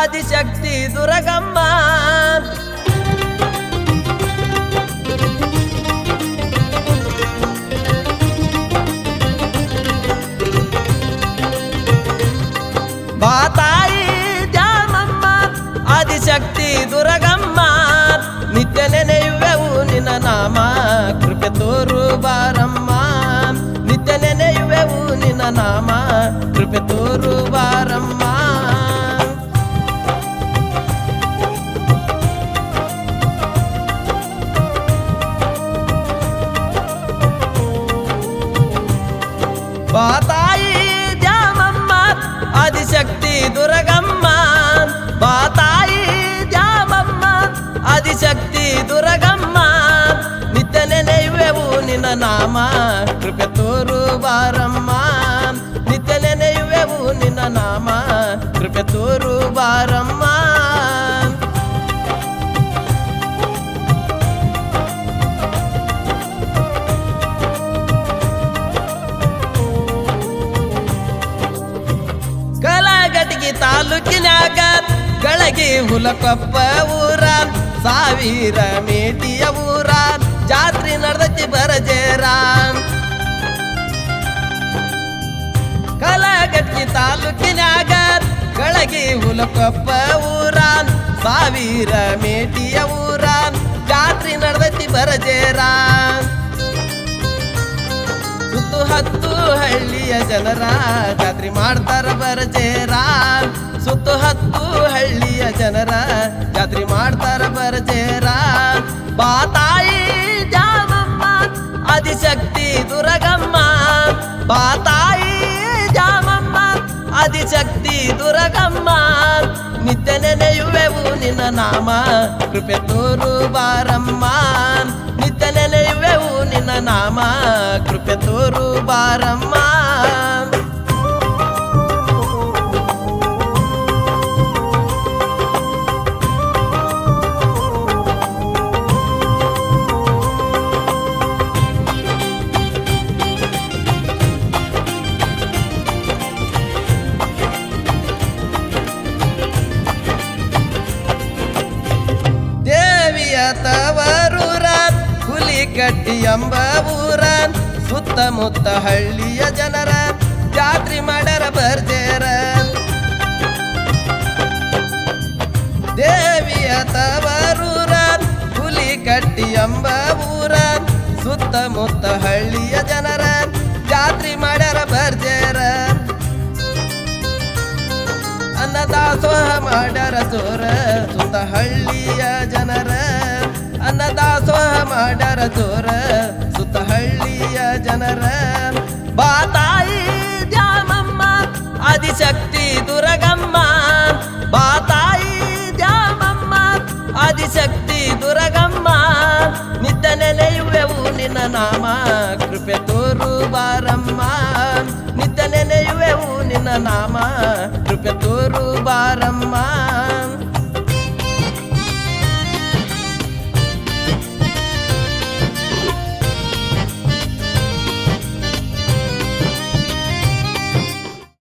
ಆದಿಶಕ್ತಿ ದುರ್ಗಮ್ಮ. ಬಾ ತಾಯಿ ದ್ಯಾಮಮ್ಮ ಆದಿಶಕ್ತಿ ದುರ್ಗಮ್ಮ, ನಿತ್ಯ ನೆನೆಯುವೆವು ನಿನ್ನ ನಾಮ ಕೃಪೆ ತೋರು ಬಾರಮ್ಮ. ನಿತ್ಯ ನೆನೆಯುವೆವು ನಿನ್ನ ನಾಮ ಕೃಪೆ ತೋರು ಬಾರಮ್ಮ. ಬಾ ತಾಯಿ ದ್ಯಾಮಮ್ಮ ಆದಿಶಕ್ತಿ ದುರ್ಗಮ್ಮ, ಬಾ ತಾಯಿ ದ್ಯಾಮಮ್ಮ ಆದಿಶಕ್ತಿ ದುರ್ಗಮ್ಮ, ನಿತ್ಯ ನೆನೆಯುವೆವು ನಿನ್ನ ನಾಮ ಕೃಪೆ ತೋರು ಬಾರಮ್ಮ. ನಿತ್ಯ ನೆನೆಯುವೆವು ನಿನ್ನ ನಾಮ ಕೃಪೆ ತೋರು ಬಾರಮ್ಮ. ಕಲಘಟಗಿ ತಾಲೂಕಿನ್ಯಾಗ ಗಳಗಿ ಹುಲಕೊಪ್ಪ ಊರ, ಸಾವಿರ ಮೇಟಿಯ ಊರ, ಜಾತ್ರೆ ನಡೆದೈತಿ ಬರಜೇರ. ಕಲಘಟಗಿ ತಾಲೂಕಿನ್ಯಾಗ ಗಳಗಿ ಹುಲಕೊಪ್ಪ ಊರ, ಸಾವಿರ ಮೇಟಿಯ ಊರ, ಜಾತ್ರೆ ನಡೆದೈತಿ ಬರಜೇರ. ಸುತ್ತು ಹತ್ತು ಹಳ್ಳಿಯ ಜನರ ಜಾತ್ರೆ ಮಾಡ್ತಾರ ಬರಜೇರ. ಸುತ್ತು ಹತ್ತು ಹಳ್ಳಿಯ ಜನರ ಜಾತ್ರೆ ಮಾಡ್ತಾರ ಬರಜೇರ. ಬಾ ತಾಯಿ ದ್ಯಾಮಮ್ಮ ಆದಿಶಕ್ತಿ ದುರ್ಗಮ್ಮ, ಬಾ ತಾಯಿ ದ್ಯಾಮಮ್ಮ ಆದಿಶಕ್ತಿ ದುರ್ಗಮ್ಮ, ನಿತ್ಯ ನೆನೆಯುವೆವು ನಿನ್ನ ನಾಮ ಕೃಪೆ ತೋರು ಬಾರಮ್ಮ. ನಿತ್ಯ ನೆನೆಯುವೆವು ನಿನ್ನ ನಾಮ ಕೃಪೆ ತೋರು ಬಾರಮ್ಮ. ದೇವಿಯ ತವರೂರ ಹುಲಿಕಟ್ಟಿ ಎಂಬ ಊರ, ಸುತ್ತಮುತ್ತ ಹಳ್ಳಿಯ ಜನರ ಜಾತ್ರೆ ಮಾಡರ ಬರ್ಜೇರ. ದೇವಿಯ ತವರೂರ ಹುಲಿಕಟ್ಟಿ ಎಂಬ ಊರ, ಸುತ್ತಮುತ್ತ ಹಳ್ಳಿಯ ಜನರ ಜಾತ್ರೆ ಮಾಡರ ಬರ್ಜೇರ. ಅನ್ನದಾಸೋಹ ಮಾಡರ ಜೋರ ಸುತ್ತ ಹಳ್ಳಿಯ ಜನರ, ಅನ್ನದಾಸೋಹ ಮಾಡರ ಜೋರ ಸುತ್ತ ಹಳ್ಳಿಯ ಜನರ. ಬಾ ತಾಯಿ ದ್ಯಾಮಮ್ಮ ಆದಿಶಕ್ತಿ ದುರ್ಗಮ್ಮ, ಬಾ ತಾಯಿ ದ್ಯಾಮಮ್ಮ ಆದಿಶಕ್ತಿ ದುರ್ಗಮ್ಮ, ನಿತ್ಯ ನೆನೆಯುವೆವು ನಿನ್ನ ನಾಮ ಕೃಪೆ ತೋರು ಬಾರಮ್ಮ. ನಿತ್ಯ ನೆನೆಯುವೆವು ನಿನ್ನ ನಾಮ ಕೃಪೆ ತೋರು ಬಾರಮ್ಮ.